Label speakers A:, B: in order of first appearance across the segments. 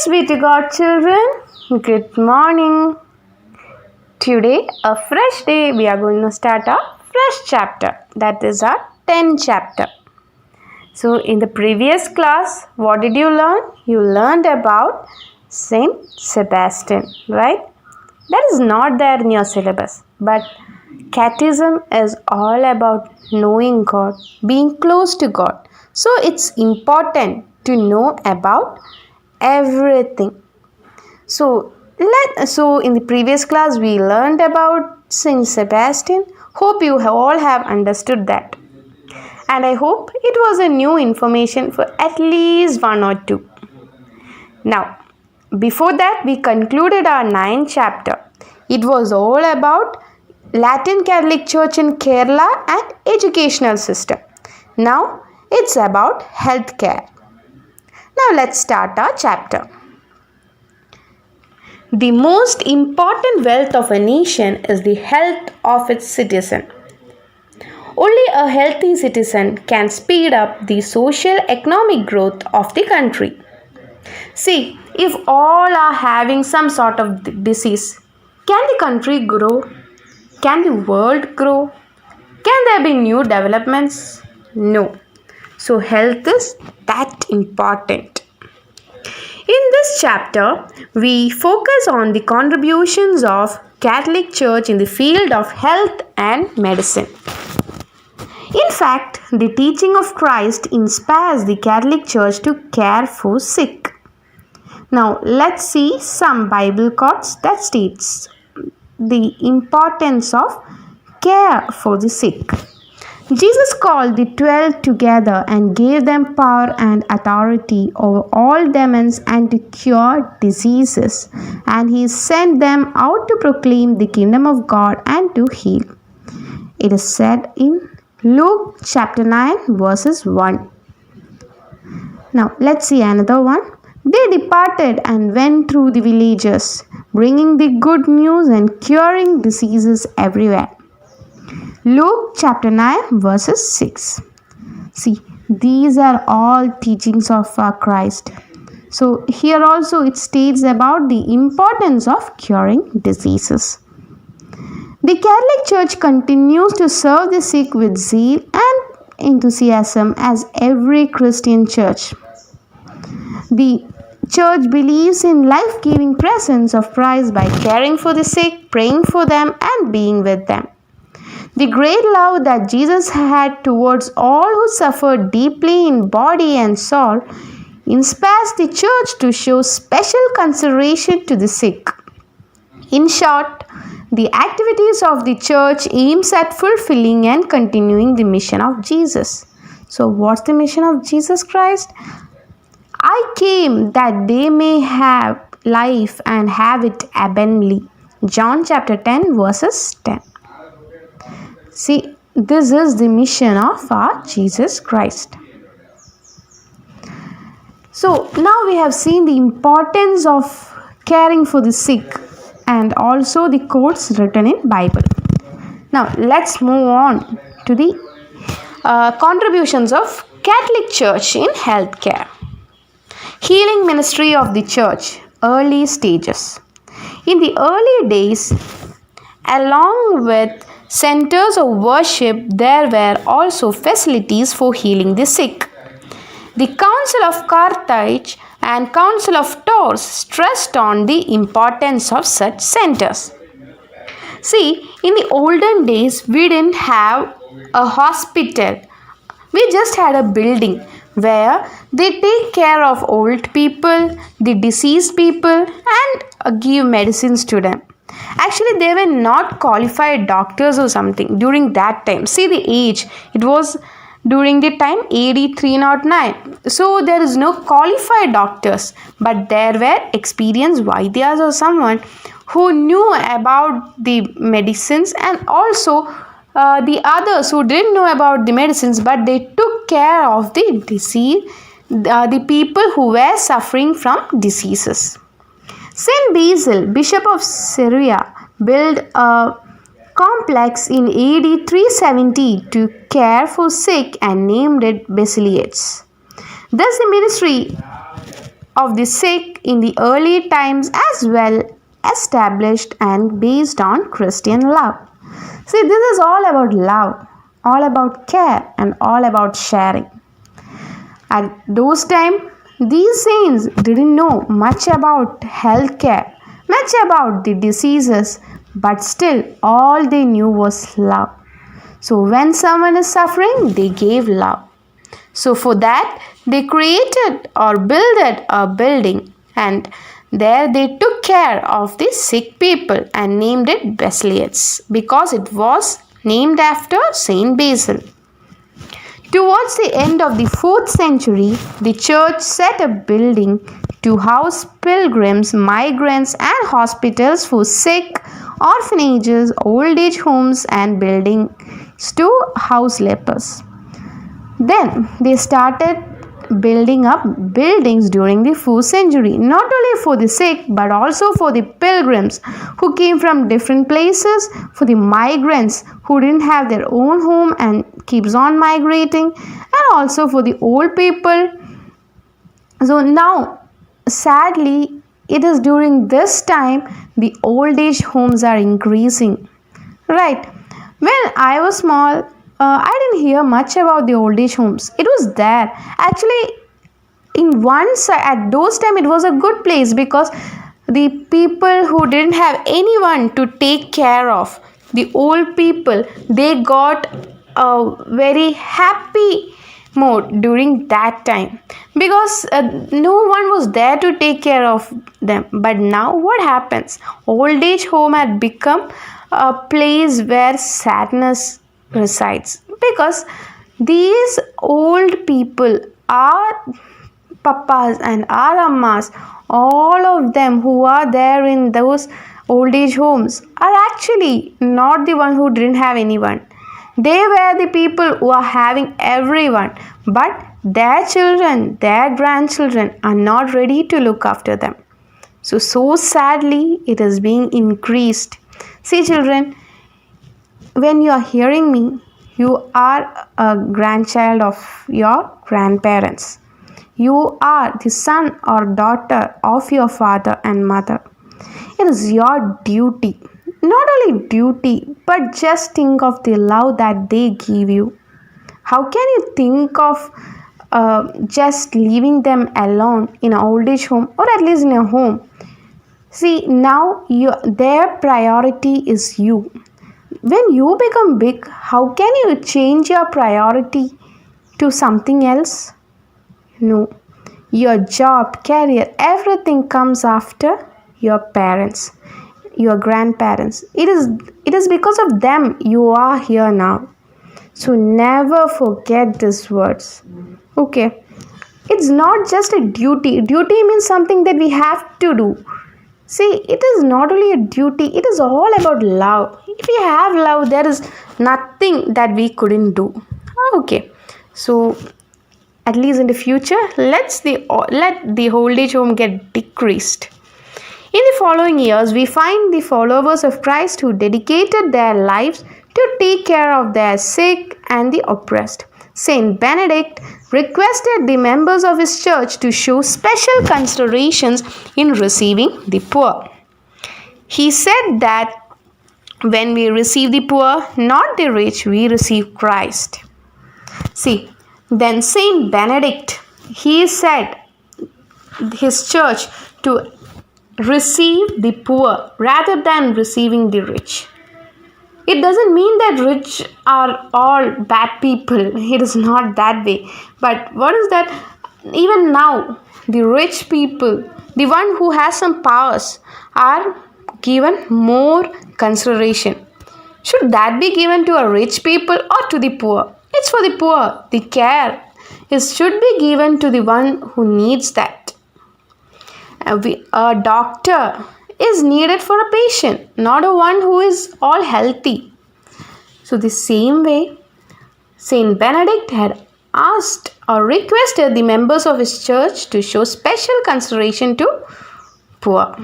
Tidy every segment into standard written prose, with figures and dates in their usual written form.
A: be to God, children. Good morning. Today, a fresh day, we are going to start a fresh chapter. That is our 10th chapter. So, in the previous class, what did you learn? You learned about Saint Sebastian, right? That is not there in your syllabus. But Catechism is all about knowing God, being close to God. So, it's important to know about everything. So in the previous class we learned about Saint Sebastian. Hope you all have understood that, and I hope it was a new information for at least one or two. Now, before that, we concluded our 9th chapter. It was all about Latin Catholic Church in Kerala and educational system. Now it's about healthcare. Now let's start our chapter. The most important wealth of a nation is the health of its citizen. Only a healthy citizen can speed up the social economic growth of the country. See, if all are having some sort of disease, can the country grow? Can the world grow? Can there be new developments? No. So health is that important. In this chapter, we focus on the contributions of Catholic Church in the field of health and medicine. In fact, the teaching of Christ inspires the Catholic Church to care for sick. Now, let's see some Bible quotes that states the importance of care for the sick. Jesus called the 12 together and gave them power and authority over all demons and to cure diseases. And he sent them out to proclaim the kingdom of God and to heal. It is said in Luke chapter 9 verses 1. Now let's see another one. They departed and went through the villages, bringing the good news and curing diseases everywhere. Luke chapter 9 verses 6. See, these are all teachings of Christ. So here also it states about the importance of curing diseases. The Catholic Church continues to serve the sick with zeal and enthusiasm as every Christian church. The Church believes in life-giving presence of Christ by caring for the sick, praying for them, and being with them. The great love that Jesus had towards all who suffered deeply in body and soul inspires the Church to show special consideration to the sick. In short, the activities of the Church aims at fulfilling and continuing the mission of Jesus. So, what's the mission of Jesus Christ? I came that they may have life and have it abundantly. John chapter 10 verses 10. See, this is the mission of our Jesus Christ. So, now we have seen the importance of caring for the sick and also the quotes written in Bible. Now, let's move on to the contributions of Catholic Church in healthcare. Healing ministry of the Church, early stages. In the early days, along with centers of worship, there were also facilities for healing the sick. The Council of Carthage and Council of Tours stressed on the importance of such centers. See, in the olden days, we didn't have a hospital. We just had a building where they take care of old people, the diseased people, and give medicines to them. Actually, they were not qualified doctors or something during that time. See the age. It was during the time AD 309. So, there is no qualified doctors. But there were experienced Vaidyas or someone who knew about the medicines, and also the others who didn't know about the medicines, but they took care of the disease, the people who were suffering from diseases. Saint Basil, Bishop of Syria, built a complex in AD 370 to care for sick and named it Basiliades. Thus, the ministry of the sick in the early times as well established and based on Christian love. See, this is all about love, all about care, and all about sharing. At those times, these saints didn't know much about healthcare, much about the diseases, but still all they knew was love. So when someone is suffering, they gave love. So for that, they created or built a building, and there they took care of the sick people and named it Basilius because it was named after Saint Basil. Towards the end of the 4th century, the church set a building to house pilgrims, migrants, and hospitals for sick, orphanages, old age homes, and buildings to house lepers. Then they started building up buildings during the 4th century, not only for the sick but also for the pilgrims who came from different places, for the migrants who didn't have their own home and keeps on migrating, and also for the old people. So now, sadly, it is during this time the old age homes are increasing. Right. When I was small, I didn't hear much about the old age homes. It was there. Actually, in one side, at those time, it was a good place because the people who didn't have anyone to take care of, the old people, they got a very happy mode during that time because no one was there to take care of them. But now what happens? Old age home had become a place where sadness resides because these old people are papas and our ammas, all of them who are there in those old age homes are actually not the one who didn't have anyone. They were the people who are having everyone, but their children, their grandchildren are not ready to look after them. So sadly, it is being increased. See, children, when you are hearing me, you are a grandchild of your grandparents. You are the son or daughter of your father and mother. It is your duty, not only duty, but just think of the love that they give you. How can you think of just leaving them alone in an old age home or at least in a home? See, now their priority is you. When you become big, how can you change your priority to something else? No. Your job, career, everything comes after your parents, your grandparents. It is because of them you are here now. So never forget these words. Okay. It's not just a duty. Duty means something that we have to do. See, it is not only a duty, it is all about love. If we have love, there is nothing that we couldn't do. Okay, so at least in the future, let the old age home get decreased. In the following years, we find the followers of Christ who dedicated their lives to take care of their sick and the oppressed. Saint Benedict requested the members of his church to show special considerations in receiving the poor. He said that when we receive the poor, not the rich, we receive Christ. See, then Saint Benedict, he said his church to receive the poor rather than receiving the rich. It doesn't mean that rich are all bad people. It is not that way. But what is that? Even now, the rich people, the one who has some powers, are given more consideration. Should that be given to a rich people or to the poor? It's for the poor. The care should be given to the one who needs that. A doctor is needed for a patient, not a one who is all healthy. So the same way, Saint Benedict had asked or requested the members of his church to show special consideration to poor.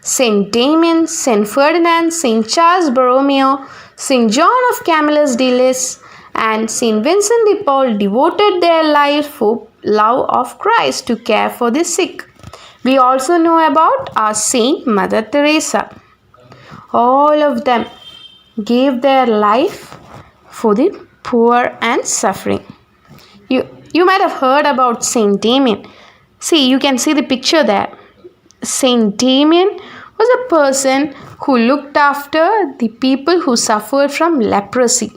A: Saint Damien, Saint Ferdinand, Saint Charles Borromeo, Saint John of Camillus de Lis, and Saint Vincent de Paul devoted their lives for love of Christ to care for the sick. We also know about our Saint Mother Teresa. All of them gave their life for the poor and suffering. You might have heard about Saint Damien. See, you can see the picture there. Saint Damien was a person who looked after the people who suffered from leprosy.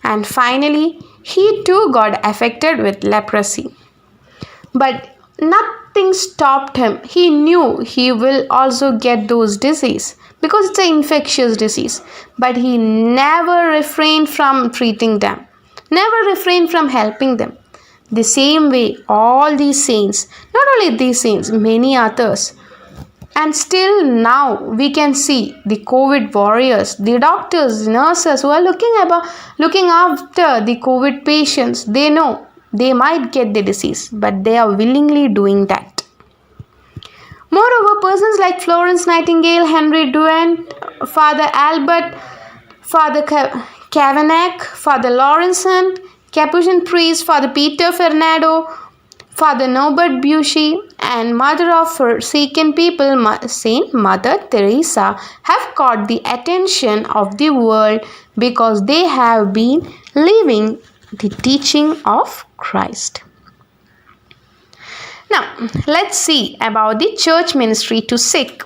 A: And finally, he too got affected with leprosy. But nothing stopped him. He knew he will also get those disease because it's an infectious disease. But he never refrained from treating them, never refrained from helping them. The same way, all these saints, not only these saints, many others. And still now we can see the COVID warriors, the doctors, nurses who are looking after the COVID patients. They know they might get the disease, but they are willingly doing that. Moreover, persons like Florence Nightingale, Henry Duant, Father Albert, Father Kavanagh, Father Lawrenson, Capuchin priest Father Peter Fernando, Father Norbert Bushy, and Mother of Forsaken People, Saint Mother Teresa, have caught the attention of the world because they have been living the teaching of Christ. Now, let's see about the church ministry to sick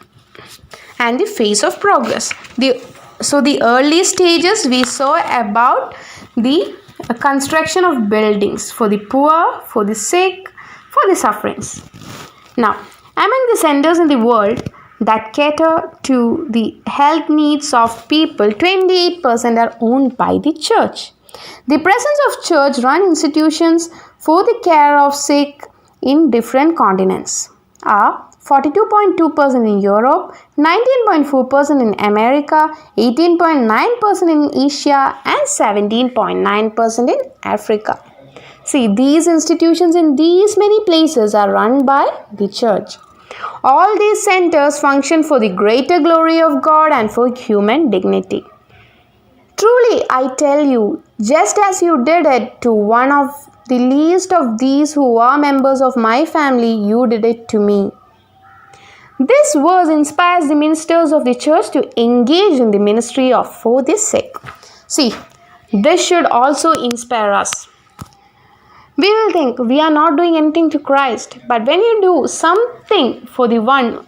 A: and the phase of progress. So the early stages we saw about the construction of buildings for the poor, for the sick, for the sufferings. Now, among the centers in the world that cater to the health needs of people, 28% are owned by the church. The presence of church-run institutions for the care of sick in different continents are 42.2% in Europe, 19.4% in America, 18.9% in Asia, and 17.9% in Africa. See, these institutions in these many places are run by the church. All these centers function for the greater glory of God and for human dignity. Truly, I tell you, just as you did it to one of the least of these who are members of my family, you did it to me. This verse inspires the ministers of the church to engage in the ministry for the sick. See, this should also inspire us. We will think we are not doing anything to Christ, but when you do something for the one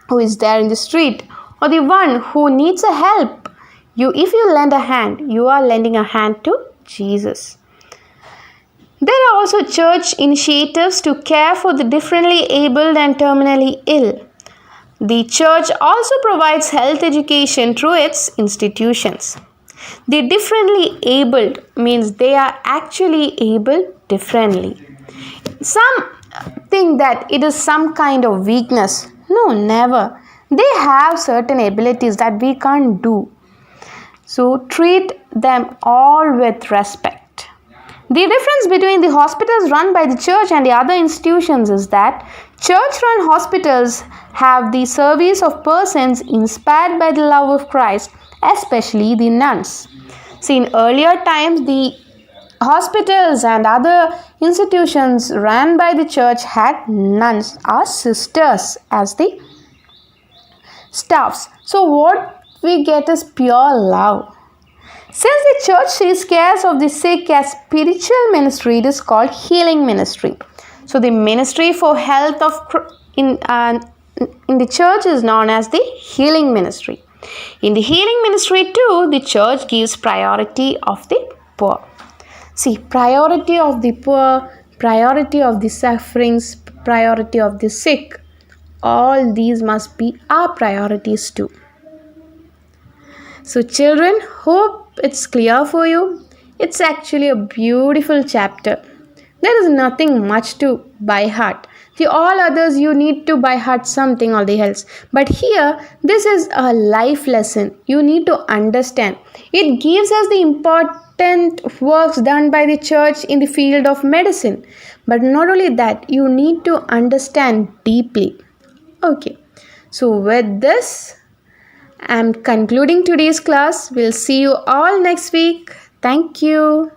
A: who is there in the street or the one who needs a help, if you lend a hand, you are lending a hand to Jesus. There are also church initiatives to care for the differently abled and terminally ill. The church also provides health education through its institutions. The differently abled means they are actually able differently. Some think that it is some kind of weakness. No, never. They have certain abilities that we can't do. So treat them all with respect. The difference between the hospitals run by the church and the other institutions is that church-run hospitals have the service of persons inspired by the love of Christ, especially the nuns. See, in earlier times, the hospitals and other institutions run by the church had nuns or sisters as the staffs. So what we get is pure love. Since the church takes care of the sick as spiritual ministry, it is called healing ministry. So the ministry for health in the church is known as the healing ministry. In the healing ministry too, the church gives priority of the poor. See, priority of the poor, priority of the sufferings, priority of the sick. All these must be our priorities too. So children, hope it's clear for you. It's actually a beautiful chapter. There is nothing much to by heart. The all others you need to by heart something or the else. But here, this is a life lesson. You need to understand. It gives us the important works done by the church in the field of medicine. But not only that, you need to understand deeply. Okay. So with this, I'm concluding today's class. We'll see you all next week. Thank you.